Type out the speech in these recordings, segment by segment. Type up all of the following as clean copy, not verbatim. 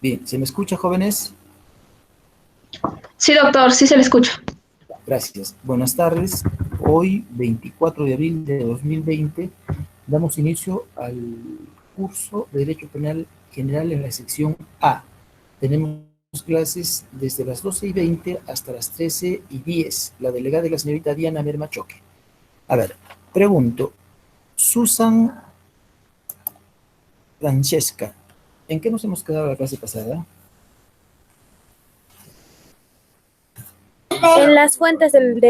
Bien, ¿se me escucha, jóvenes? Sí, doctor, sí se le escucha. Gracias. Buenas tardes. Hoy, 24 de abril de 2020, damos inicio al curso de Derecho Penal General en la sección A. Tenemos clases desde las 12:20 hasta las 13:10. La delegada es la señorita Diana Mermachoque. A ver, pregunto, Susan Francesca, ¿en qué nos hemos quedado la clase pasada? En las fuentes del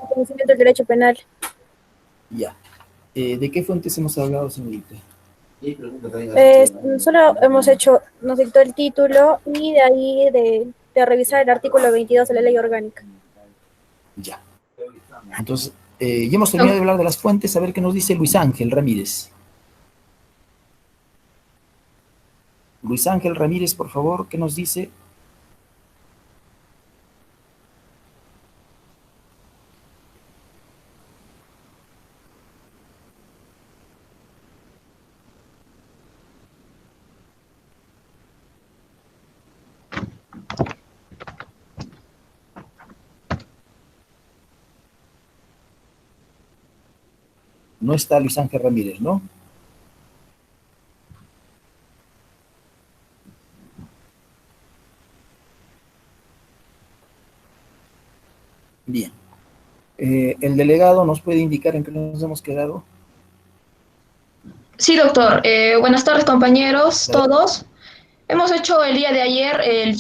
conocimiento del derecho penal. Ya. ¿De qué fuentes hemos hablado, señorita? Solo hemos hecho, nos dictó el título y de ahí de revisar el artículo 22 de la ley orgánica. Ya. Entonces, ya hemos terminado de hablar de las fuentes, a ver qué nos dice Luis Ángel Ramírez. Luis Ángel Ramírez, por favor, ¿qué nos dice? No está Luis Ángel Ramírez, ¿no? Bien. ¿El delegado nos puede indicar en qué nos hemos quedado? Sí, doctor. Buenas tardes, compañeros, todos. Hemos hecho el día de ayer el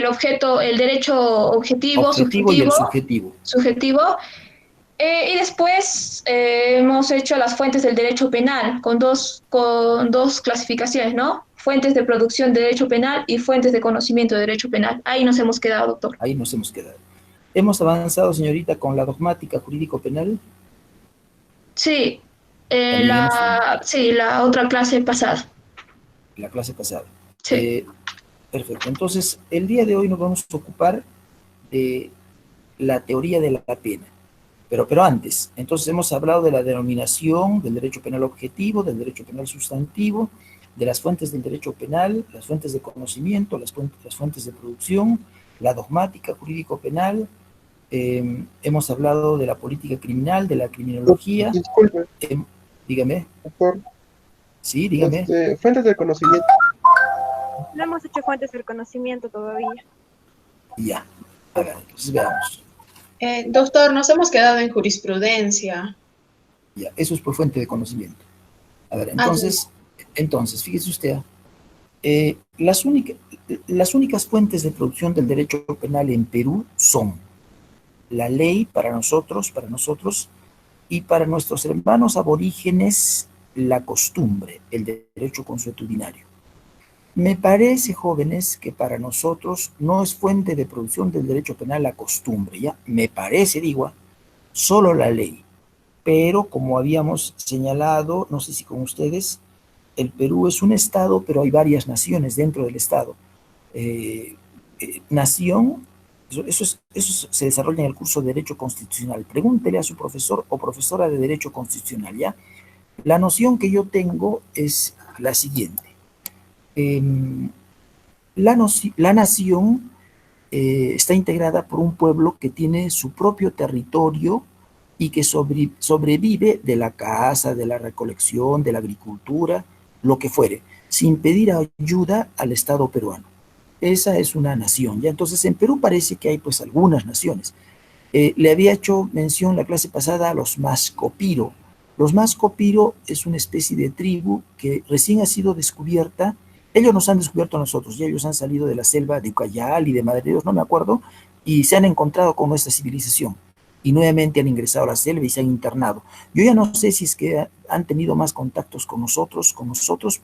objeto, el derecho objetivo, Objetivo y el subjetivo, subjetivo. subjetivo. Y después hemos hecho las fuentes del derecho penal con dos clasificaciones, ¿no? Fuentes de producción de derecho penal y fuentes de conocimiento de derecho penal. Ahí nos hemos quedado, doctor. Ahí nos hemos quedado. Hemos avanzado, señorita, con la dogmática jurídico-penal. Sí, También hemos sí, la otra clase pasada. la clase pasada. Sí. Perfecto. Entonces, el día de hoy nos vamos a ocupar de la teoría de la pena. Pero antes, entonces hemos hablado de la denominación del derecho penal objetivo, del derecho penal sustantivo, de las fuentes del derecho penal, las fuentes de conocimiento, las fuentes de producción, la dogmática jurídico-penal, hemos hablado de la política criminal, de la criminología. Disculpe, Dígame. doctor. Sí, dígame. Fuentes de conocimiento. No hemos hecho fuentes del conocimiento todavía. Ya. A ver, entonces veamos. Doctor, nos hemos quedado en jurisprudencia. Ya, eso es por fuente de conocimiento. A ver, Sí. entonces, fíjese usted, las únicas fuentes de producción del derecho penal en Perú son la ley para nosotros, y para nuestros hermanos aborígenes, la costumbre, el derecho consuetudinario. Me parece, jóvenes, que para nosotros no es fuente de producción del derecho penal la costumbre, ¿ya? Me parece, digo, solo la ley. Pero, como habíamos señalado, no sé si con ustedes, el Perú es un estado, pero hay varias naciones dentro del estado. Nación, eso se desarrolla en el curso de Derecho Constitucional. Pregúntele a su profesor o profesora de Derecho Constitucional, ¿ya? La noción que yo tengo es la siguiente. La nación está integrada por un pueblo que tiene su propio territorio y que sobrevive de la caza, de la recolección, de la agricultura, lo que fuere, sin pedir ayuda al Estado peruano. Esa es una nación, ¿ya? Entonces, en Perú parece que hay pues algunas naciones. Le había hecho mención la clase pasada a los Mascopiro. Los Mascopiro es una especie de tribu que recién ha sido descubierta. Ellos nos han descubierto a nosotros, y ellos han salido de la selva de Ucayali, de Madre de Dios, no me acuerdo, y se han encontrado con nuestra civilización. Y nuevamente han ingresado a la selva y se han internado. Yo ya no sé si es que han tenido más contactos con nosotros,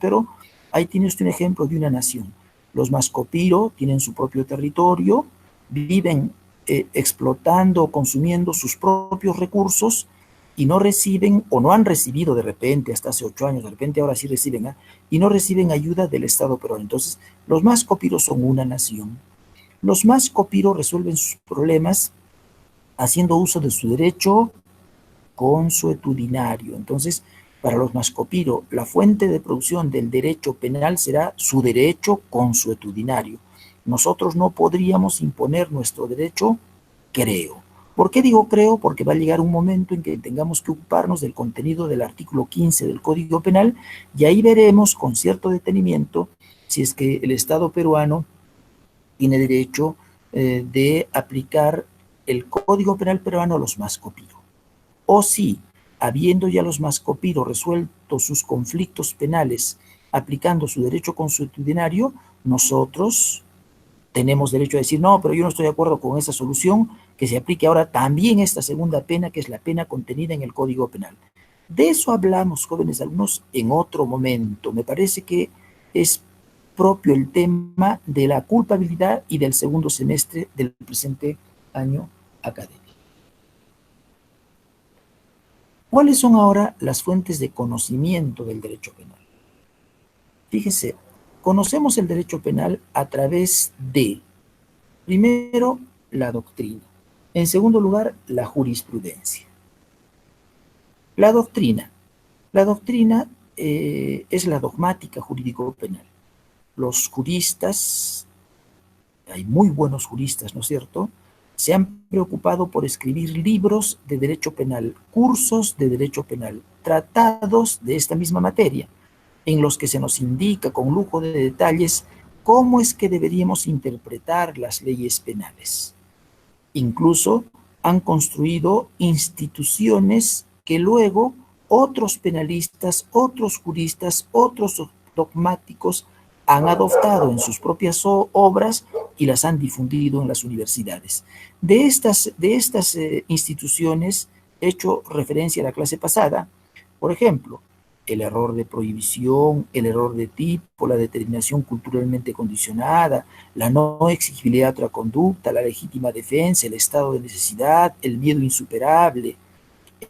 pero ahí tiene usted un ejemplo de una nación. Los Mascopiro tienen su propio territorio, viven explotando, consumiendo sus propios recursos y no reciben o no han recibido de repente, hasta hace 8 años, de repente ahora sí reciben, y no reciben ayuda del Estado peruano. Entonces, los más copiros son una nación. Los más copiros resuelven sus problemas haciendo uso de su derecho consuetudinario. Entonces, Para los Mascopiro, la fuente de producción del derecho penal será su derecho consuetudinario. Nosotros no podríamos imponer nuestro derecho, creo. ¿Por qué digo creo? Porque va a llegar un momento en que tengamos que ocuparnos del contenido del artículo 15 del Código Penal y ahí veremos con cierto detenimiento si es que el Estado peruano tiene derecho de aplicar el Código Penal peruano a los Mascopiro. O si, habiendo ya los Mascopiro resuelto sus conflictos penales aplicando su derecho consuetudinario, nosotros tenemos derecho a decir, no, pero yo no estoy de acuerdo con esa solución, que se aplique ahora también esta segunda pena, que es la pena contenida en el Código Penal. De eso hablamos, jóvenes alumnos, en otro momento. Me parece que es propio el tema de la culpabilidad y del segundo semestre del presente año académico. ¿Cuáles son ahora las fuentes de conocimiento del derecho penal? Fíjese, conocemos el derecho penal a través de, primero, la doctrina. En segundo lugar, la jurisprudencia. La doctrina. La doctrina es la dogmática jurídico-penal. Los juristas, hay muy buenos juristas, ¿no es cierto?, se han preocupado por escribir libros de derecho penal, cursos de derecho penal, tratados de esta misma materia, en los que se nos indica con lujo de detalles cómo es que deberíamos interpretar las leyes penales. Incluso han construido instituciones que luego otros penalistas, otros juristas, otros dogmáticos han adoptado en sus propias obras y las han difundido en las universidades. De estas instituciones he hecho referencia a la clase pasada, por ejemplo, el error de prohibición, el error de tipo, la determinación culturalmente condicionada, la no exigibilidad de otra conducta, la legítima defensa, el estado de necesidad, el miedo insuperable,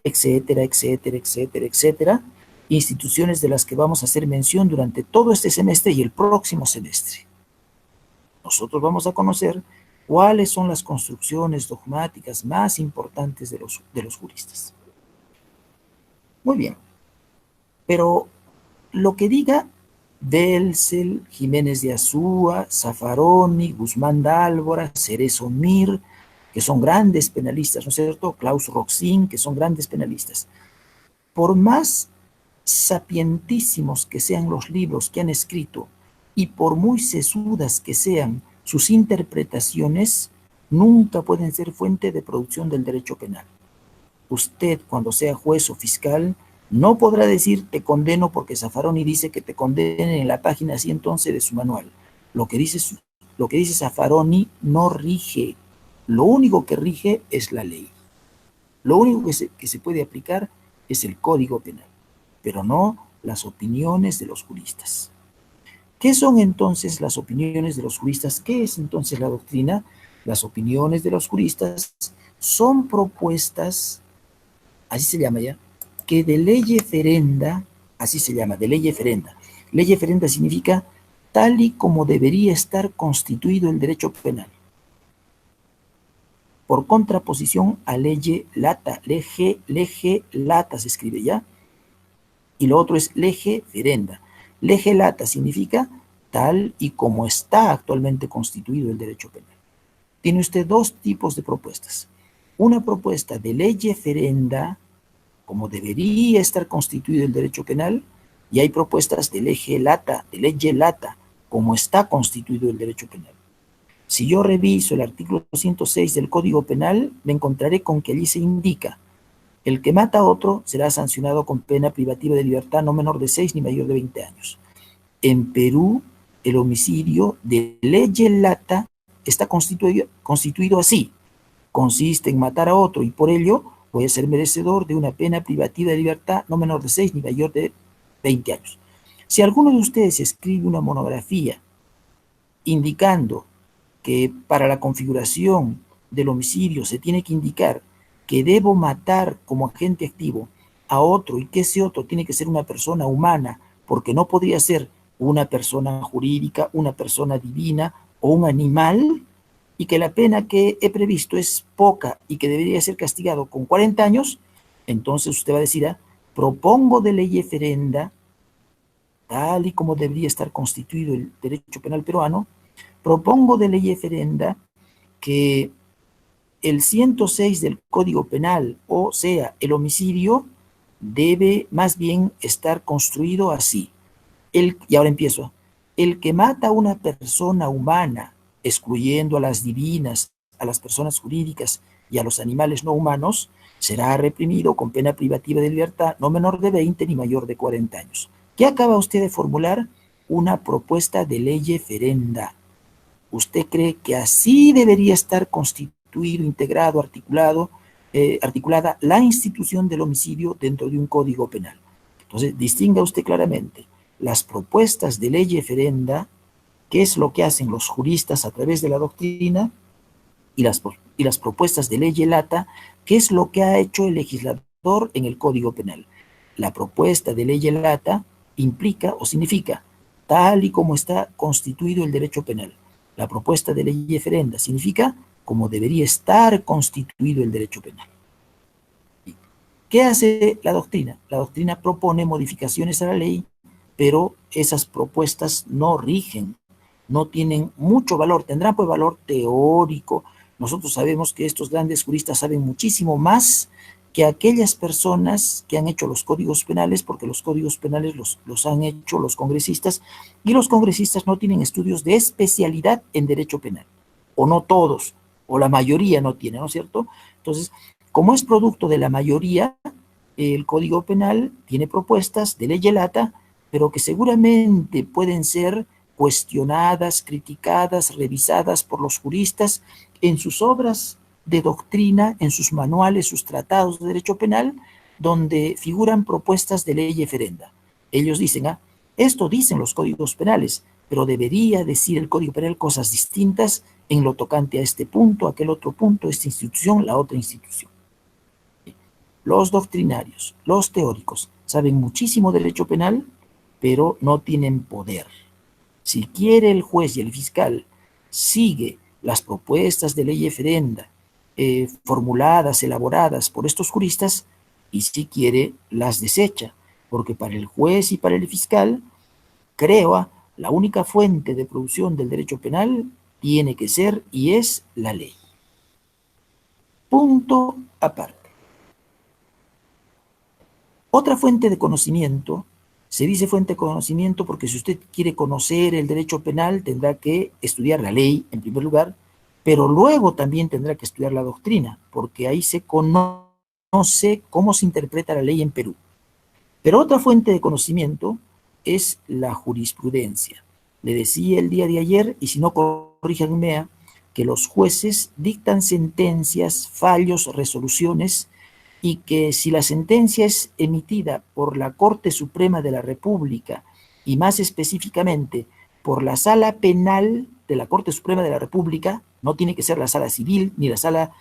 etcétera, etcétera, etcétera, etcétera, instituciones de las que vamos a hacer mención durante todo este semestre y el próximo semestre. Nosotros vamos a conocer cuáles son las construcciones dogmáticas más importantes de los juristas. Muy bien. Pero lo que diga Belcel, Jiménez de Azúa, Zaffaroni, Guzmán Dálvora, Cerezo Mir, que son grandes penalistas, ¿no es cierto?, Klaus Roxin, que son grandes penalistas. Por más sapientísimos que sean los libros que han escrito y por muy sesudas que sean sus interpretaciones, nunca pueden ser fuente de producción del derecho penal. Usted, cuando sea juez o fiscal, no podrá decir te condeno porque Zaffaroni dice que te condenen en la página 111 de su manual. Lo que dice Zaffaroni no rige. Lo único que rige es la ley. Lo único que se puede aplicar es el Código Penal, pero no las opiniones de los juristas. ¿Qué son entonces las opiniones de los juristas? ¿Qué es entonces la doctrina? Las opiniones de los juristas son propuestas, así se llama ya, que de leye ferenda, así se llama, de leye ferenda. Leye ferenda significa tal y como debería estar constituido el derecho penal. Por contraposición a leye lata, lege lata se escribe ya, y lo otro es lege ferenda. Lege lata significa tal y como está actualmente constituido el derecho penal. Tiene usted dos tipos de propuestas. Una propuesta de leye ferenda, como debería estar constituido el derecho penal, y hay propuestas de lege lata, como está constituido el derecho penal. Si yo reviso el artículo 106 del Código Penal, me encontraré con que allí se indica: el que mata a otro será sancionado con pena privativa de libertad no menor de 6 ni mayor de 20 años. En Perú, el homicidio de leye lata está constituido así: consiste en matar a otro y por ello voy a ser merecedor de una pena privativa de libertad no menor de 6 ni mayor de 20 años. Si alguno de ustedes escribe una monografía indicando que para la configuración del homicidio se tiene que indicar que debo matar como agente activo a otro y que ese otro tiene que ser una persona humana, porque no podría ser una persona jurídica, una persona divina o un animal, y que la pena que he previsto es poca y que debería ser castigado con 40 años, entonces usted va a decir, propongo de ley eferenda, tal y como debería estar constituido el derecho penal peruano, propongo de ley eferenda que el 106 del Código Penal, o sea, el homicidio, debe más bien estar construido así. Y ahora empiezo. El que mata a una persona humana, excluyendo a las divinas, a las personas jurídicas y a los animales no humanos, será reprimido con pena privativa de libertad no menor de 20 ni mayor de 40 años. ¿Qué acaba usted de formular? Una propuesta de ley eferenda. ¿Usted cree que así debería estar constituido, integrado, articulada la institución del homicidio dentro de un código penal? Entonces, distinga usted claramente las propuestas de ley eferenda, que es lo que hacen los juristas a través de la doctrina, y las propuestas de ley lata, que es lo que ha hecho el legislador en el Código Penal. La propuesta de ley lata implica o significa tal y como está constituido el derecho penal. La propuesta de ley eferenda significa como debería estar constituido el derecho penal. ¿Qué hace la doctrina? La doctrina propone modificaciones a la ley, pero esas propuestas no rigen, no tienen mucho valor, tendrán pues valor teórico. Nosotros sabemos que estos grandes juristas saben muchísimo más que aquellas personas que han hecho los códigos penales, porque los códigos penales los han hecho los congresistas, y los congresistas no tienen estudios de especialidad en derecho penal, o no todos, o la mayoría no tiene, ¿no es cierto? Entonces, como es producto de la mayoría, el Código Penal tiene propuestas de ley lata, pero que seguramente pueden ser cuestionadas, criticadas, revisadas por los juristas en sus obras de doctrina, en sus manuales, sus tratados de derecho penal, donde figuran propuestas de ley eferenda. Ellos dicen, esto dicen los códigos penales, pero debería decir el Código Penal cosas distintas en lo tocante a este punto, aquel otro punto, esta institución, la otra institución. Los doctrinarios, los teóricos, saben muchísimo derecho penal, pero no tienen poder. Si quiere el juez y el fiscal sigue las propuestas de ley eferenda formuladas, elaboradas por estos juristas, y si quiere las desecha, porque para el juez y para el fiscal, creo, la única fuente de producción del derecho penal tiene que ser y es la ley. Punto aparte. Otra fuente de conocimiento, se dice fuente de conocimiento porque si usted quiere conocer el derecho penal tendrá que estudiar la ley en primer lugar, pero luego también tendrá que estudiar la doctrina, porque ahí se conoce cómo se interpreta la ley en Perú. Pero otra fuente de conocimiento es la jurisprudencia. Le decía el día de ayer, y si no corríjanme, que los jueces dictan sentencias, fallos, resoluciones, y que si la sentencia es emitida por la Corte Suprema de la República, y más específicamente por la Sala Penal de la Corte Suprema de la República, no tiene que ser la Sala Civil, ni la Sala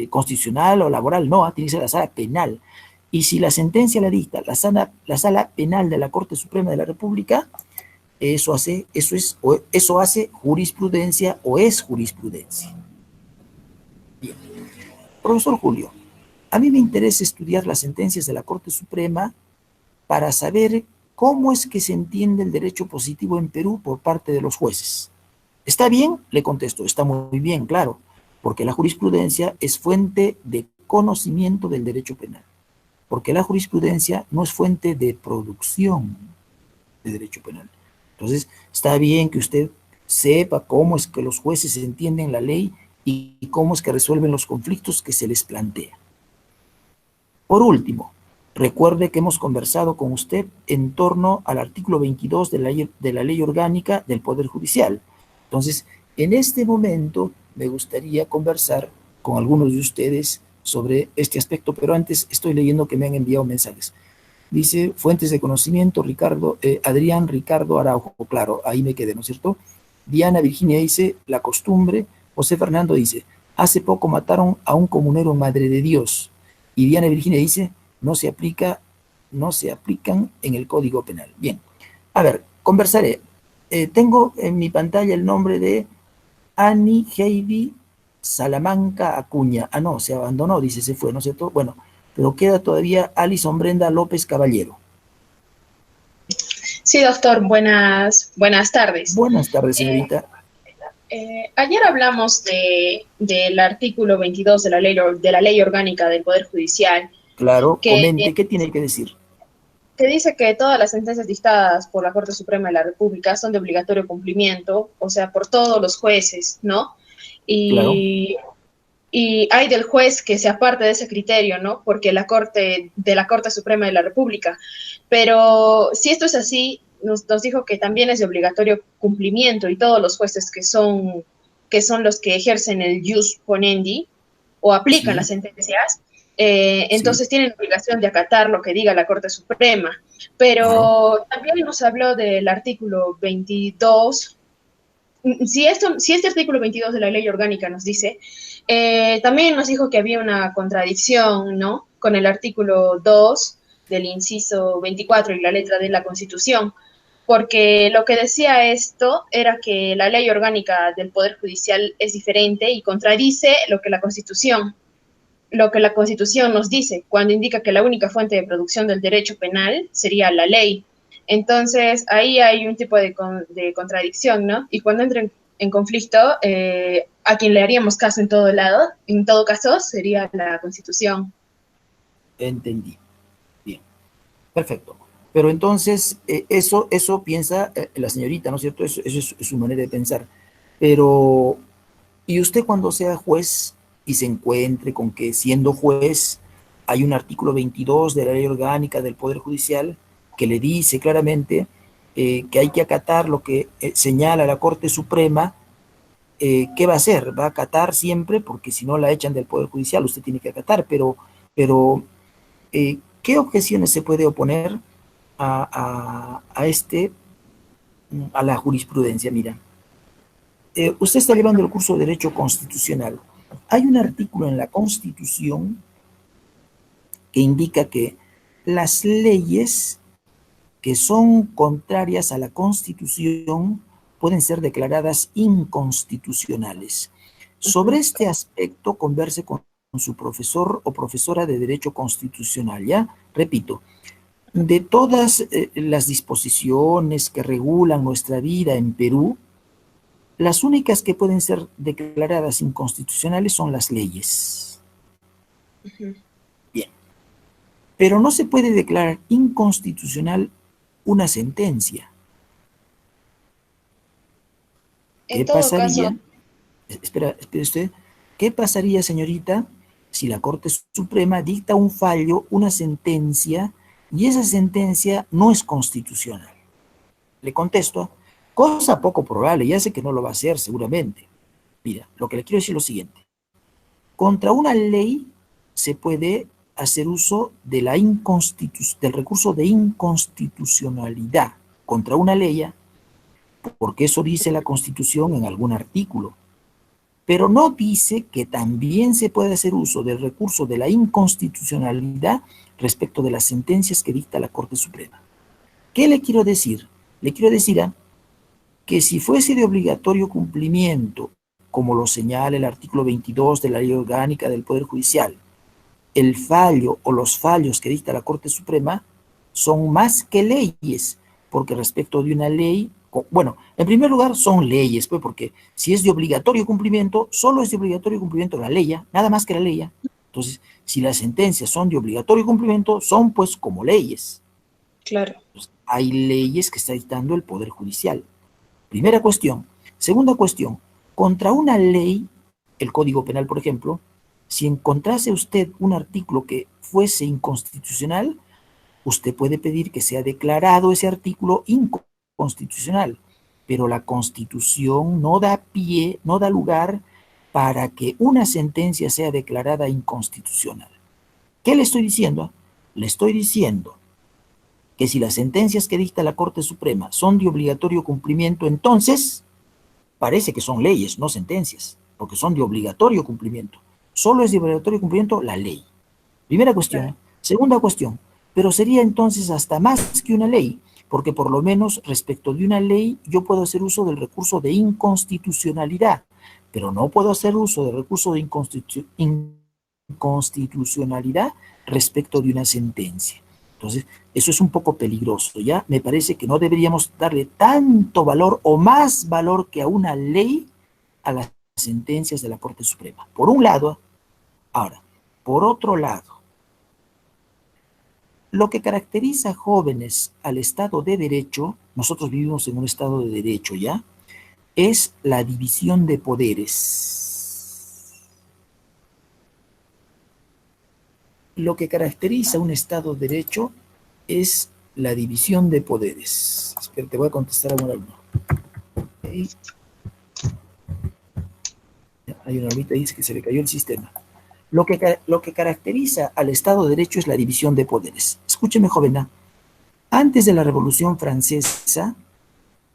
Constitucional o Laboral, no, tiene que ser la Sala Penal. Y si la sentencia la dicta la Sala Penal de la Corte Suprema de la República, eso hace jurisprudencia o es jurisprudencia. Bien. Profesor Julio, a mí me interesa estudiar las sentencias de la Corte Suprema para saber cómo es que se entiende el derecho positivo en Perú por parte de los jueces. ¿Está bien? Le contesto, está muy bien, claro, porque la jurisprudencia es fuente de conocimiento del derecho penal, porque la jurisprudencia no es fuente de producción de derecho penal. Entonces, está bien que usted sepa cómo es que los jueces entienden la ley y cómo es que resuelven los conflictos que se les plantea. Por último, recuerde que hemos conversado con usted en torno al artículo 22 de la Ley Orgánica del Poder Judicial. Entonces, en este momento me gustaría conversar con algunos de ustedes sobre este aspecto, pero antes estoy leyendo que me han enviado mensajes. Dice, fuentes de conocimiento, Adrián Ricardo Araujo, claro, ahí me quedé, ¿no es cierto? Diana Virginia dice, la costumbre. José Fernando dice, hace poco mataron a un comunero en Madre de Dios. Y Diana Virginia dice, no se aplican en el Código Penal. Bien, a ver, conversaré. Tengo en mi pantalla el nombre de Annie Heidi Salamanca Acuña. No, se abandonó, dice, se fue, ¿no es cierto? Bueno, pero queda todavía Alison Brenda López Caballero. Sí, doctor, buenas tardes. Buenas tardes, señorita. Ayer hablamos del artículo 22 de la ley orgánica del Poder Judicial, Claro, que, comente, ¿qué tiene que decir? que dice que todas las sentencias dictadas por la Corte Suprema de la República son de obligatorio cumplimiento, o sea, por todos los jueces, ¿no? Claro. Y hay del juez que se aparte de ese criterio, ¿no? Porque la Corte Suprema de la República. Pero si esto es así, nos dijo que también es de obligatorio cumplimiento y todos los jueces que son los que ejercen el jus ponendi o aplican Sí. las sentencias, Sí. entonces tienen obligación de acatar lo que diga la Corte Suprema. Pero Claro. también nos habló del artículo 22. Si este artículo 22 de la ley orgánica nos dice, también nos dijo que había una contradicción, ¿no? Con el artículo 2 del inciso 24 y la letra de la Constitución, porque lo que decía esto era que la ley orgánica del Poder Judicial es diferente y contradice lo que la Constitución nos dice, cuando indica que la única fuente de producción del derecho penal sería la ley. Entonces, ahí hay un tipo de contradicción, ¿no? Y cuando entra en conflicto, a quien le haríamos caso en todo caso, sería la Constitución. Entendí. Bien. Perfecto. Pero entonces, eso piensa la señorita, ¿no es cierto? Eso es su manera de pensar. Pero, ¿y usted cuando sea juez y se encuentre con que siendo juez hay un artículo 22 de la ley orgánica del Poder Judicial que le dice claramente que hay que acatar lo que señala la Corte Suprema? ¿Qué va a hacer? ¿Va a acatar siempre? Porque si no la echan del Poder Judicial, usted tiene que acatar, pero ¿qué objeciones se puede oponer a la jurisprudencia? Mira, usted está llevando el curso de Derecho Constitucional. Hay un artículo en la Constitución que indica que las leyes que son contrarias a la Constitución pueden ser declaradas inconstitucionales. Sobre este aspecto, converse con su profesor o profesora de Derecho Constitucional, ¿ya? Repito, de todas las disposiciones que regulan nuestra vida en Perú, las únicas que pueden ser declaradas inconstitucionales son las leyes. Bien. Pero no se puede declarar inconstitucional una sentencia. ¿Qué pasaría? Espera usted. ¿Qué pasaría, señorita, si la Corte Suprema dicta un fallo, una sentencia, y esa sentencia no es constitucional? Le contesto, cosa poco probable, ya sé que no lo va a hacer seguramente. Mira, lo que le quiero decir es lo siguiente. Contra una ley se puede hacer uso de del recurso de inconstitucionalidad contra una ley, porque eso dice la Constitución en algún artículo. Pero no dice que también se puede hacer uso del recurso de la inconstitucionalidad respecto de las sentencias que dicta la Corte Suprema. ¿Qué le quiero decir? Le quiero decir que si fuese de obligatorio cumplimiento, como lo señala el artículo 22 de la Ley Orgánica del Poder Judicial, el fallo o los fallos que dicta la Corte Suprema son más que leyes, porque respecto de una ley, bueno, en primer lugar son leyes, pues, porque si es de obligatorio cumplimiento, solo es de obligatorio cumplimiento la ley, nada más que la ley. Entonces, si las sentencias son de obligatorio cumplimiento, son pues como leyes. Claro. Entonces, hay leyes que está dictando el Poder Judicial. Primera cuestión. Segunda cuestión, contra una ley, el Código Penal, por ejemplo, si encontrase usted un artículo que fuese inconstitucional, usted puede pedir que sea declarado ese artículo inconstitucional, pero la Constitución no da pie, no da lugar para que una sentencia sea declarada inconstitucional. ¿Qué le estoy diciendo? Le estoy diciendo que si las sentencias que dicta la Corte Suprema son de obligatorio cumplimiento, entonces parece que son leyes, no sentencias, porque son de obligatorio cumplimiento. Solo es de obligatorio cumplimiento la ley. Primera cuestión. Claro. Segunda cuestión, pero sería entonces hasta más que una ley, porque por lo menos respecto de una ley yo puedo hacer uso del recurso de inconstitucionalidad, pero no puedo hacer uso del recurso de inconstitucionalidad respecto de una sentencia. Entonces, eso es un poco peligroso, ¿ya? Me parece que no deberíamos darle tanto valor o más valor que a una ley a las sentencias de la Corte Suprema. Por un lado, ahora, por otro lado, lo que caracteriza jóvenes al Estado de Derecho, nosotros vivimos en un Estado de Derecho, ¿ya? Es la división de poderes. Lo que caracteriza un Estado de Derecho es la división de poderes. Espera, te voy a contestar a un alumno. Okay. Hay una ahorita dice que se le cayó el sistema. Lo que caracteriza al Estado de Derecho es la división de poderes. Escúcheme, joven. Antes de la Revolución Francesa,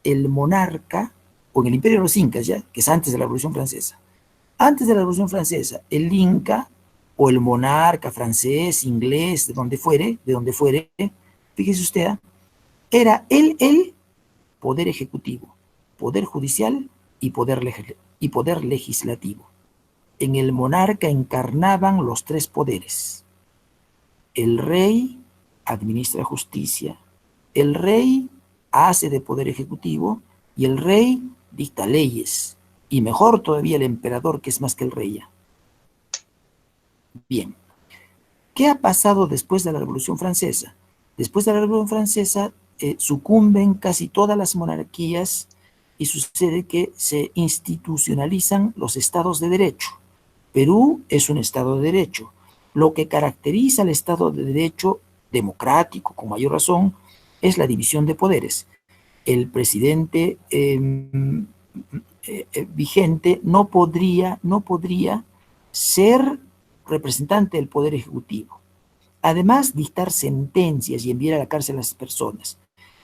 el monarca, o en el Imperio de los Incas, ya, que es antes de la Revolución Francesa, antes de la Revolución Francesa, el Inca, o el monarca francés, inglés, de donde fuere, fíjese usted, era el poder ejecutivo, poder judicial y poder legislativo. En el monarca encarnaban los tres poderes. El rey administra justicia, el rey hace de poder ejecutivo y el rey dicta leyes. Y mejor todavía el emperador, que es más que el rey. Bien, ¿qué ha pasado después de la Revolución Francesa? Después de la Revolución Francesa sucumben casi todas las monarquías y sucede que se institucionalizan los estados de derecho. Perú es un estado de derecho. Lo que caracteriza al estado de derecho democrático, con mayor razón, es la división de poderes. El presidente vigente no podría ser representante del poder ejecutivo. Además, dictar sentencias y enviar a la cárcel a las personas.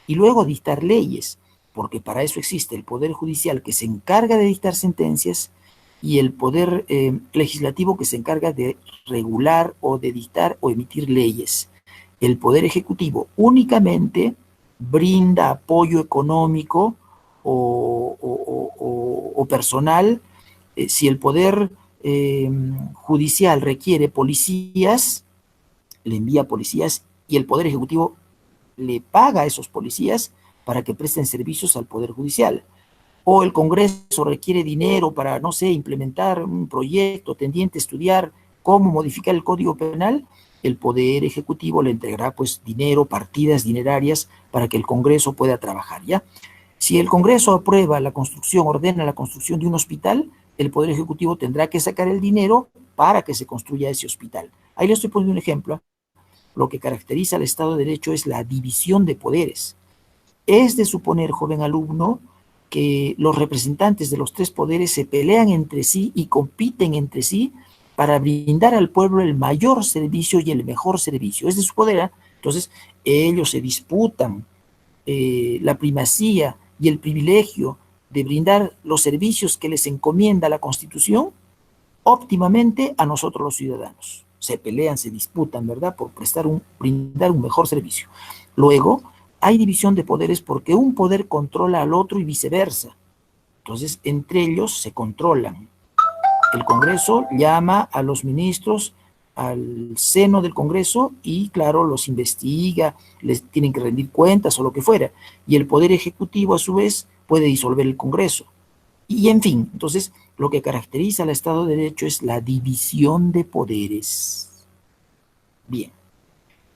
Y luego dictar leyes, porque para eso existe el poder judicial que se encarga de dictar sentencias y el poder legislativo que se encarga de regular o de dictar o emitir leyes. El poder ejecutivo únicamente brinda apoyo económico o personal. Si el poder judicial requiere policías, le envía policías y el poder ejecutivo le paga a esos policías para que presten servicios al poder judicial. O el Congreso requiere dinero para, no sé, implementar un proyecto tendiente a estudiar cómo modificar el Código Penal, el Poder Ejecutivo le entregará pues dinero, partidas dinerarias para que el Congreso pueda trabajar, ¿ya? Si el Congreso aprueba la construcción, ordena la construcción de un hospital, el Poder Ejecutivo tendrá que sacar el dinero para que se construya ese hospital. Ahí le estoy poniendo un ejemplo. Lo que caracteriza al Estado de Derecho es la división de poderes. Es de suponer, joven alumno, que los representantes de los tres poderes se pelean entre sí y compiten entre sí para brindar al pueblo el mayor servicio y el mejor servicio. Es de su poder. Entonces, ellos se disputan la primacía y el privilegio de brindar los servicios que les encomienda la Constitución óptimamente a nosotros los ciudadanos. Se pelean, se disputan, ¿verdad?, por brindar un mejor servicio. Luego, hay división de poderes porque un poder controla al otro y viceversa. Entonces, entre ellos se controlan. El Congreso llama a los ministros al seno del Congreso y, claro, los investiga, les tienen que rendir cuentas o lo que fuera. Y el Poder Ejecutivo, a su vez, puede disolver el Congreso. Y, en fin, entonces, lo que caracteriza al Estado de Derecho es la división de poderes. Bien,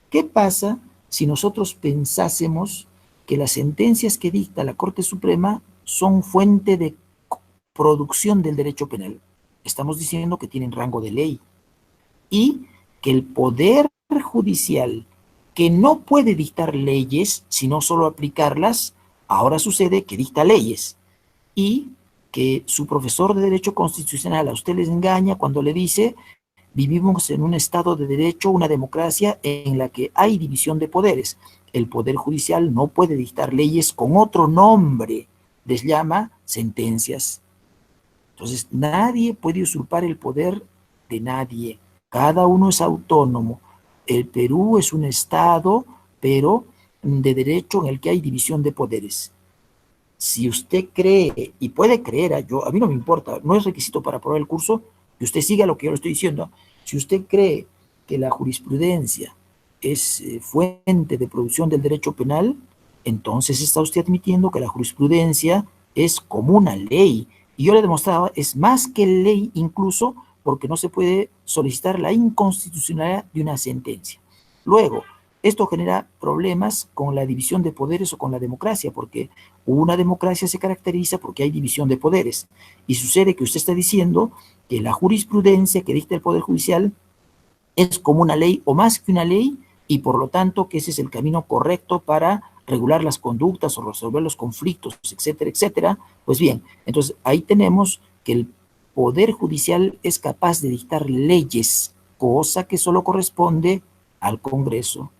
¿qué pasa si nosotros pensásemos que las sentencias que dicta la Corte Suprema son fuente de producción del derecho penal? Estamos diciendo que tienen rango de ley y que el Poder Judicial, que no puede dictar leyes, sino solo aplicarlas, ahora sucede que dicta leyes y que su profesor de Derecho Constitucional a usted les engaña cuando le dice: vivimos en un Estado de Derecho, una democracia en la que hay división de poderes. El Poder Judicial no puede dictar leyes con otro nombre, les llama sentencias. Entonces, nadie puede usurpar el poder de nadie. Cada uno es autónomo. El Perú es un Estado, pero de derecho en el que hay división de poderes. Si usted cree, y puede creer, a mí no me importa, no es requisito para aprobar el curso, que usted siga lo que yo le estoy diciendo. Si usted cree que la jurisprudencia es fuente de producción del derecho penal, entonces está usted admitiendo que la jurisprudencia es como una ley. Y yo le demostraba, es más que ley incluso, porque no se puede solicitar la inconstitucionalidad de una sentencia. Luego, esto genera problemas con la división de poderes o con la democracia, porque una democracia se caracteriza porque hay división de poderes. Y sucede que usted está diciendo que la jurisprudencia que dicta el Poder Judicial es como una ley o más que una ley, y por lo tanto que ese es el camino correcto para regular las conductas o resolver los conflictos, etcétera, etcétera. Pues bien, entonces ahí tenemos que el Poder Judicial es capaz de dictar leyes, cosa que solo corresponde al Congreso,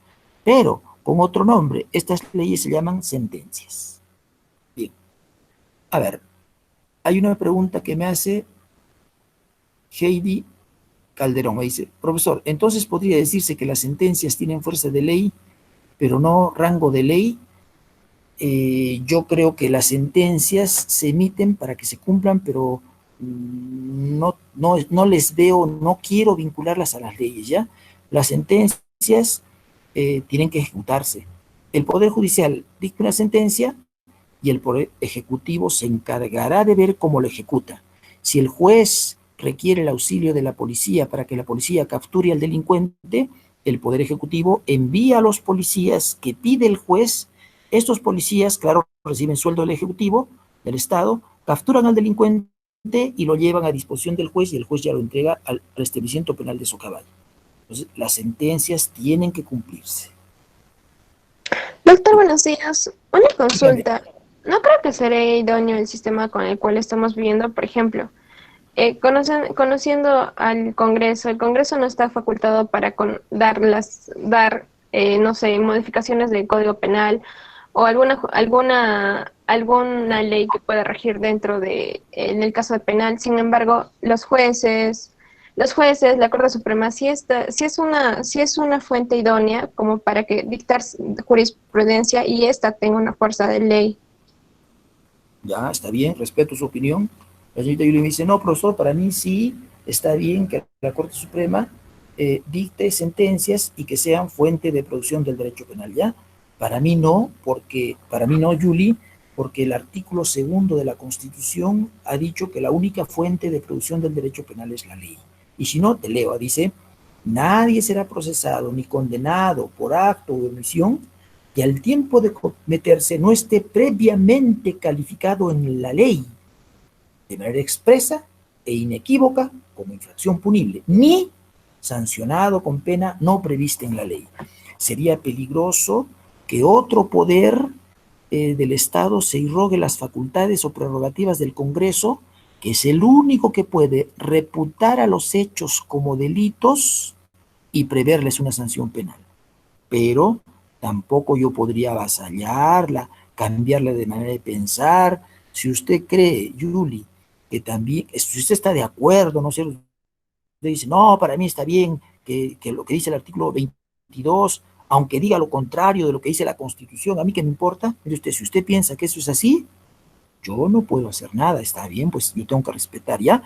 pero con otro nombre. Estas leyes se llaman sentencias. Bien, a ver, hay una pregunta que me hace Heidi Calderón. Me dice, profesor, entonces podría decirse que las sentencias tienen fuerza de ley, pero no rango de ley. Yo creo que las sentencias se emiten para que se cumplan, pero no les veo, no quiero vincularlas a las leyes, ¿ya? Las sentencias tienen que ejecutarse. El Poder Judicial dicta una sentencia y el Poder Ejecutivo se encargará de ver cómo lo ejecuta. Si el juez requiere el auxilio de la policía para que la policía capture al delincuente, el Poder Ejecutivo envía a los policías que pide el juez. Estos policías, claro, reciben sueldo del Ejecutivo, del Estado, capturan al delincuente y lo llevan a disposición del juez, y el juez ya lo entrega al establecimiento penal de Socabaya. Entonces, las sentencias tienen que cumplirse. Doctor, buenos días. Una consulta. Dígame. No creo que sería idóneo el sistema con el cual estamos viviendo, por ejemplo. Conociendo al Congreso, el Congreso no está facultado para dar no sé, modificaciones del Código Penal o alguna ley que pueda regir dentro en el caso de penal. Sin embargo, los jueces, la Corte Suprema, sí es una fuente idónea como para que dictar jurisprudencia y esta tenga una fuerza de ley. Ya, está bien, respeto su opinión. La señorita Yuli me dice, no, profesor, para mí sí está bien que la Corte Suprema dicte sentencias y que sean fuente de producción del derecho penal, ¿ya? Para mí no, Yuli, porque el artículo 2 de la Constitución ha dicho que la única fuente de producción del derecho penal es la ley. Y si no, te leo, dice, nadie será procesado ni condenado por acto o omisión que al tiempo de cometerse no esté previamente calificado en la ley de manera expresa e inequívoca como infracción punible, ni sancionado con pena no prevista en la ley. Sería peligroso que otro poder del Estado se irrogue las facultades o prerrogativas del Congreso, que es el único que puede reputar a los hechos como delitos y preverles una sanción penal. Pero tampoco yo podría avasallarla, cambiarla de manera de pensar. Si usted cree, Yuli, que también, si usted está de acuerdo, no sé, usted dice, no, para mí está bien que lo que dice el artículo 22, aunque diga lo contrario de lo que dice la Constitución, a mí qué me importa. Mire usted, si usted piensa que eso es así, yo no puedo hacer nada, está bien, pues yo tengo que respetar, ¿ya?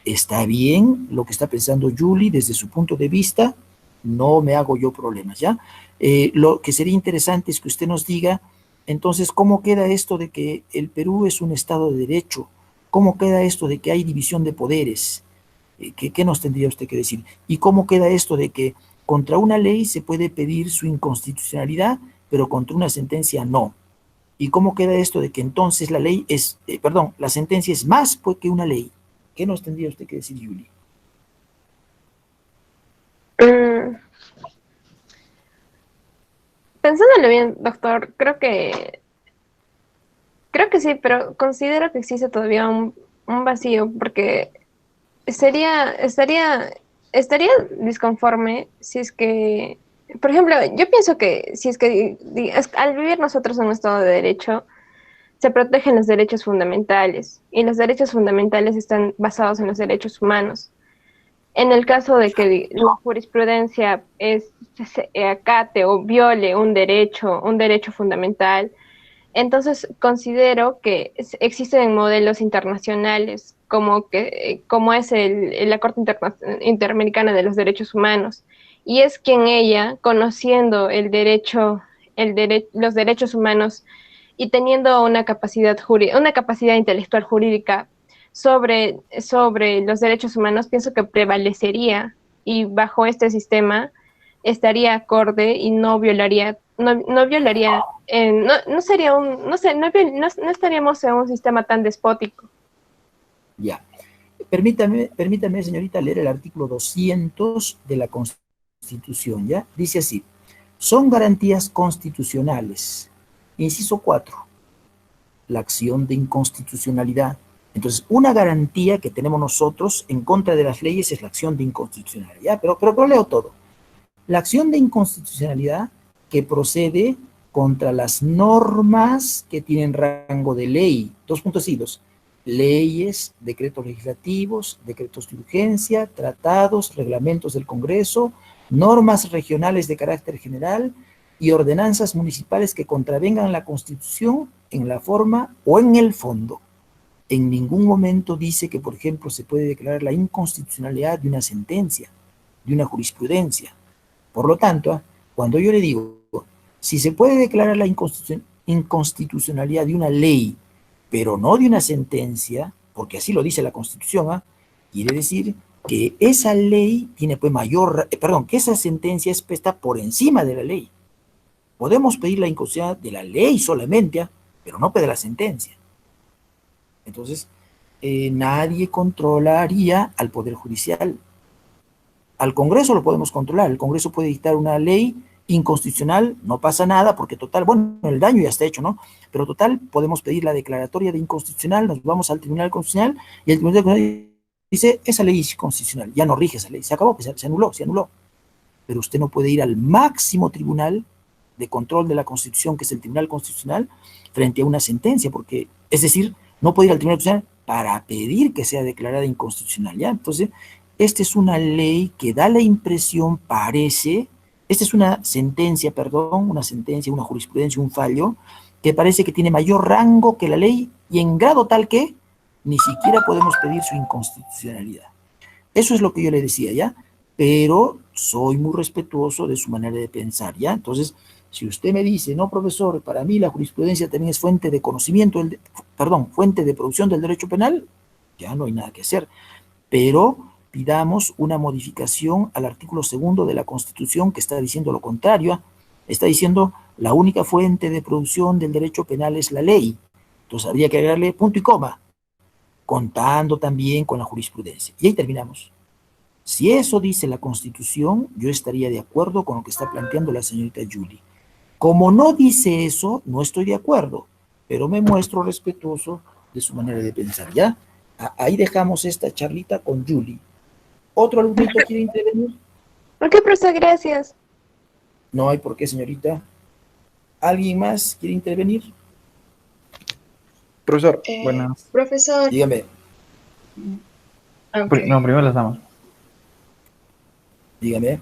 Está bien lo que está pensando Yuli desde su punto de vista, no me hago yo problemas, ¿ya? Lo que sería interesante es que usted nos diga, entonces, ¿cómo queda esto de que el Perú es un Estado de Derecho? ¿Cómo queda esto de que hay división de poderes? ¿Qué nos tendría usted que decir? ¿Y cómo queda esto de que contra una ley se puede pedir su inconstitucionalidad, pero contra una sentencia no? ¿Y cómo queda esto de que entonces la sentencia es más pues, que una ley? ¿Qué nos tendría usted que decir, Yuli? Pensándolo bien, doctor, creo que sí, pero considero que existe todavía un vacío, porque estaría disconforme si es que, por ejemplo, yo pienso que si es que al vivir nosotros en un Estado de Derecho, se protegen los derechos fundamentales, y los derechos fundamentales están basados en los derechos humanos. En el caso de que la jurisprudencia se acate o viole un derecho fundamental, entonces considero que existen modelos internacionales como es la Corte Interamericana de los Derechos Humanos, y es quien ella, conociendo los derechos humanos y teniendo una capacidad intelectual jurídica sobre los derechos humanos, pienso que prevalecería y bajo este sistema estaría acorde y no violaría, no violaría, no sería un, no sé, no estaríamos en un sistema tan despótico. Ya. Permítame, señorita, leer el artículo 200 de la Constitución, ¿ya? Dice así: son garantías constitucionales. Inciso 4, la acción de inconstitucionalidad. Entonces, una garantía que tenemos nosotros en contra de las leyes es la acción de inconstitucionalidad. Pero leo todo. La acción de inconstitucionalidad que procede contra las normas que tienen rango de ley. Dos puntos seguidos. Leyes, decretos legislativos, decretos de urgencia, tratados, reglamentos del Congreso, normas regionales de carácter general y ordenanzas municipales que contravengan la Constitución en la forma o en el fondo. En ningún momento dice que, por ejemplo, se puede declarar la inconstitucionalidad de una sentencia, de una jurisprudencia. Por lo tanto, cuando yo le digo, si se puede declarar la inconstitucionalidad de una ley, pero no de una sentencia, porque así lo dice la Constitución, quiere decir que esa ley tiene pues que esa sentencia es puesta por encima de la ley. Podemos pedir la inconstitucionalidad de la ley solamente, pero no de la sentencia. Entonces, nadie controlaría al Poder Judicial. Al Congreso lo podemos controlar. El Congreso puede dictar una ley inconstitucional, no pasa nada, porque total, bueno, el daño ya está hecho, ¿no? Pero total, podemos pedir la declaratoria de inconstitucional, nos vamos al Tribunal Constitucional, y el Tribunal Constitucional dice, esa ley es inconstitucional, ya no rige esa ley, se acabó, se anuló. Pero usted no puede ir al máximo tribunal de control de la Constitución, que es el Tribunal Constitucional, frente a una sentencia, porque, es decir, no puede ir al Tribunal Constitucional para pedir que sea declarada inconstitucional, ¿ya? Entonces, esta es una ley que da la impresión, esta es una sentencia, una jurisprudencia, un fallo, que parece que tiene mayor rango que la ley y en grado tal que ni siquiera podemos pedir su inconstitucionalidad. Eso es lo que yo le decía, ¿ya? Pero soy muy respetuoso de su manera de pensar, ¿ya? Entonces, si usted me dice, no, profesor, para mí la jurisprudencia también es fuente de fuente de producción del derecho penal, ya no hay nada que hacer. Pero pidamos una modificación al artículo 2 de la Constitución que está diciendo lo contrario. Está diciendo la única fuente de producción del derecho penal es la ley. Entonces habría que agregarle punto y coma, contando también con la jurisprudencia. Y ahí terminamos. Si eso dice la Constitución, yo estaría de acuerdo con lo que está planteando la señorita Julie. Como no dice eso, no estoy de acuerdo, pero me muestro respetuoso de su manera de pensar, ¿ya? Ahí dejamos esta charlita con Julie. ¿Otro alumnito quiere intervenir? Ok, profesor, gracias. No hay por qué, señorita. ¿Alguien más quiere intervenir? Profesor, buenas. Profesor. Dígame. Okay. No, primero las damos. Dígame.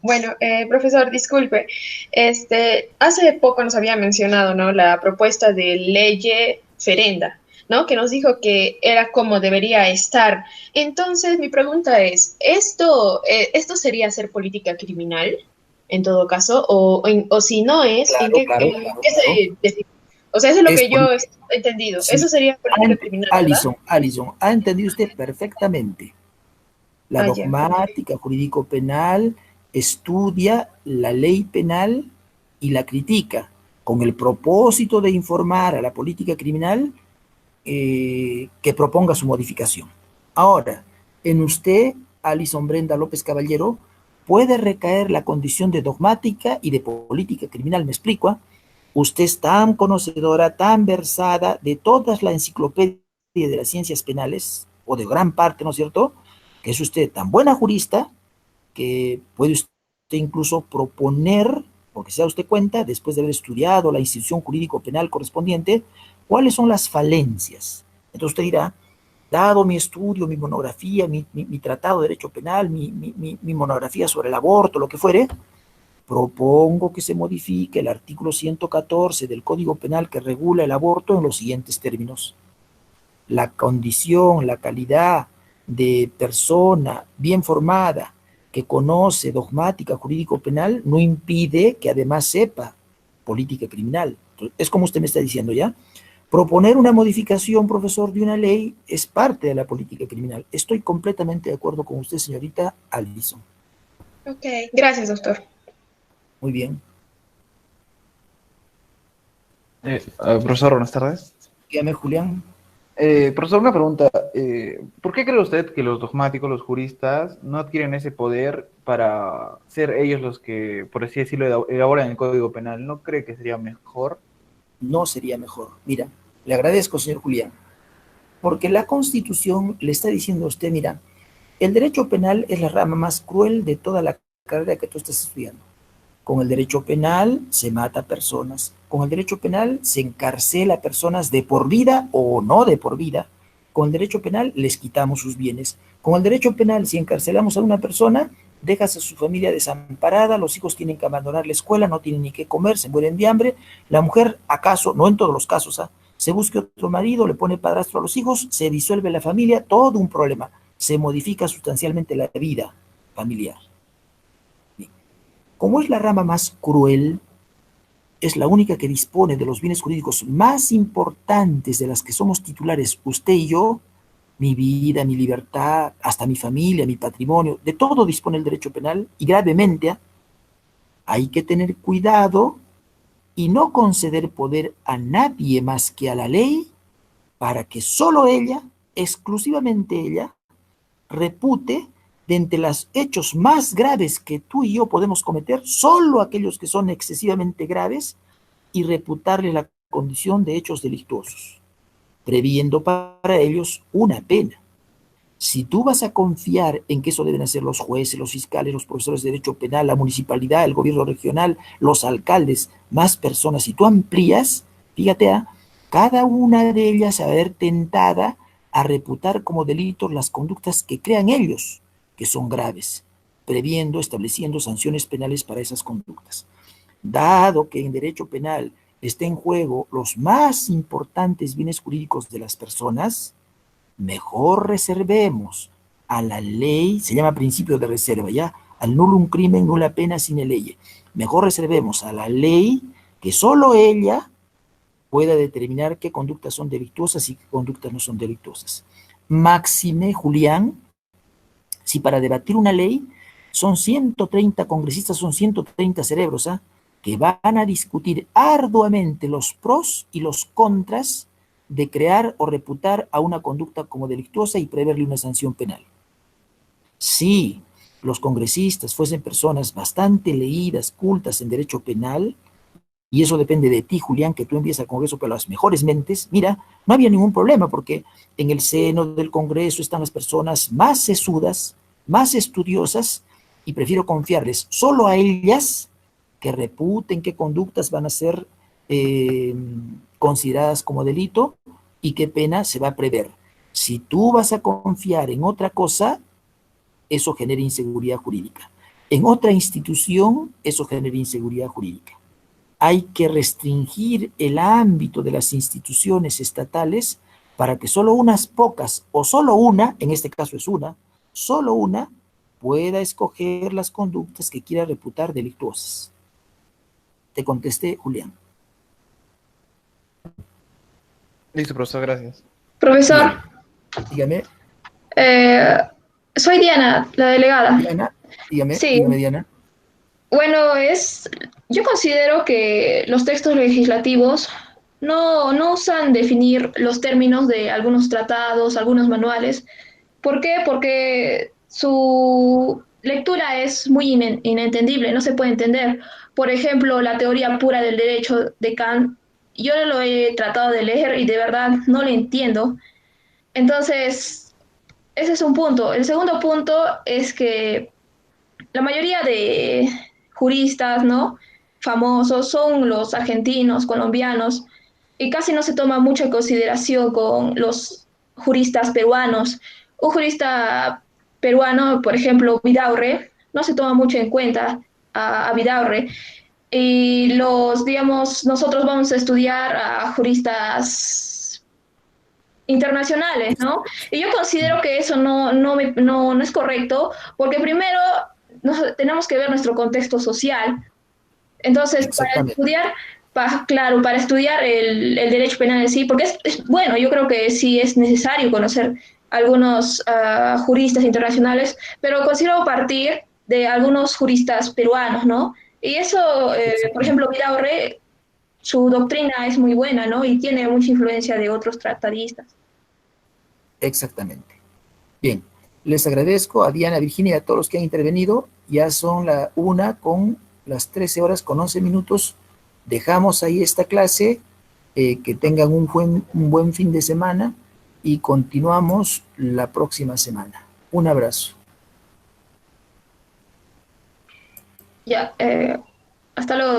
Bueno, profesor, disculpe. Hace poco nos había mencionado, ¿no? La propuesta de ley Ferenda, ¿no? Que nos dijo que era como debería estar. Entonces, mi pregunta es, ¿esto sería hacer política criminal, en todo caso? O si no es, Claro, ¿en qué, claro. se define? O sea, eso es lo que yo he entendido. Sí. Eso sería política criminal, ¿verdad? Alison, ha entendido usted perfectamente. La dogmática jurídico-penal estudia la ley penal y la critica con el propósito de informar a la política criminal que proponga su modificación. Ahora, en usted, Alison Brenda López Caballero, puede recaer la condición de dogmática y de política criminal, ¿me explico? Usted es tan conocedora, tan versada de todas la enciclopedia de las ciencias penales, o de gran parte, ¿no es cierto?, que es usted tan buena jurista que puede usted incluso proponer, porque se da usted cuenta, después de haber estudiado la institución jurídico-penal correspondiente, cuáles son las falencias. Entonces usted dirá, dado mi estudio, mi monografía, mi tratado de derecho penal, mi monografía sobre el aborto, lo que fuere, propongo que se modifique el artículo 114 del Código Penal que regula el aborto en los siguientes términos. La condición, la calidad de persona bien formada que conoce dogmática jurídico-penal no impide que además sepa política criminal. Entonces, es como usted me está diciendo ya. Proponer una modificación, profesor, de una ley es parte de la política criminal. Estoy completamente de acuerdo con usted, señorita Alison. Ok, gracias, doctor. Muy bien. Profesor, buenas tardes. Dígame, Julián. Profesor, una pregunta. ¿Por qué cree usted que los dogmáticos, los juristas, no adquieren ese poder para ser ellos los que, por así decirlo, elaboran el Código Penal? ¿No cree que sería mejor? No sería mejor. Mira, le agradezco, señor Julián, porque la Constitución le está diciendo a usted, mira, el derecho penal es la rama más cruel de toda la carrera que tú estás estudiando. Con el derecho penal se mata personas. Con el derecho penal se encarcela personas de por vida o no de por vida. Con el derecho penal les quitamos sus bienes. Con el derecho penal, si encarcelamos a una persona, dejas a su familia desamparada, los hijos tienen que abandonar la escuela, no tienen ni qué comer, se mueren de hambre. La mujer, acaso, no en todos los casos, se busca otro marido, le pone padrastro a los hijos, se disuelve la familia, todo un problema. Se modifica sustancialmente la vida familiar. Como es la rama más cruel, es la única que dispone de los bienes jurídicos más importantes de las que somos titulares usted y yo, mi vida, mi libertad, hasta mi familia, mi patrimonio, de todo dispone el derecho penal y gravemente hay que tener cuidado y no conceder poder a nadie más que a la ley para que solo ella, exclusivamente ella, repute de entre los hechos más graves que tú y yo podemos cometer, solo aquellos que son excesivamente graves, y reputarle la condición de hechos delictuosos, previendo para ellos una pena. Si tú vas a confiar en que eso deben hacer los jueces, los fiscales, los profesores de derecho penal, la municipalidad, el gobierno regional, los alcaldes, más personas, si tú amplías, fíjate, cada una de ellas se va a ver tentada a reputar como delitos las conductas que crean ellos, que son graves, previendo, estableciendo sanciones penales para esas conductas. Dado que en derecho penal está en juego los más importantes bienes jurídicos de las personas, mejor reservemos a la ley, se llama principio de reserva, ¿ya? Al nullum crimen, nulla pena sine leye. Mejor reservemos a la ley que solo ella pueda determinar qué conductas son delictuosas y qué conductas no son delictuosas. Máxime, Julián, si para debatir una ley son 130 congresistas, son 130 cerebros, que van a discutir arduamente los pros y los contras de crear o reputar a una conducta como delictuosa y preverle una sanción penal. Si los congresistas fuesen personas bastante leídas, cultas en derecho penal, y eso depende de ti, Julián, que tú envíes al Congreso para las mejores mentes, mira, no había ningún problema, porque en el seno del Congreso están las personas más sesudas, más estudiosas, y prefiero confiarles solo a ellas que reputen qué conductas van a ser consideradas como delito y qué pena se va a prever. Si tú vas a confiar en otra cosa, eso genera inseguridad jurídica. En otra institución, eso genera inseguridad jurídica. Hay que restringir el ámbito de las instituciones estatales para que solo unas pocas, o solo una, en este caso es una, solo una, pueda escoger las conductas que quiera reputar delictuosas. Te contesté, Julián. Listo, profesor, gracias. Profesor, Dígame. soy Diana, la delegada. Diana, dígame, Sí. dígame, Diana. Bueno, yo considero que los textos legislativos no usan definir los términos de algunos tratados, algunos manuales. ¿Por qué? Porque su lectura es muy inentendible, no se puede entender. Por ejemplo, la teoría pura del derecho de Kant, yo lo he tratado de leer y de verdad no lo entiendo. Entonces, ese es un punto. El segundo punto es que la mayoría de juristas, ¿no? Famosos son los argentinos, colombianos, y casi no se toma mucha en consideración con los juristas peruanos. Un jurista peruano, por ejemplo, Vidaurre, no se toma mucho en cuenta a Vidaurre. Y digamos, nosotros vamos a estudiar a juristas internacionales, ¿no? Y yo considero que eso no es correcto, porque primero tenemos que ver nuestro contexto social. Entonces, para Exactamente. estudiar, claro, para estudiar el derecho penal en sí, porque bueno, yo creo que sí es necesario conocer algunos juristas internacionales, pero considero partir de algunos juristas peruanos, ¿no? Y eso, por Exactamente. ejemplo, Vidaurre, su doctrina es muy buena, ¿no? Y tiene mucha influencia de otros tratadistas. Exactamente. Bien, les agradezco a Diana, a Virginia y a todos los que han intervenido. Ya son la 1:13 con 11 minutos. Dejamos ahí esta clase. Que tengan un buen fin de semana y continuamos la próxima semana. Un abrazo. Ya, hasta luego.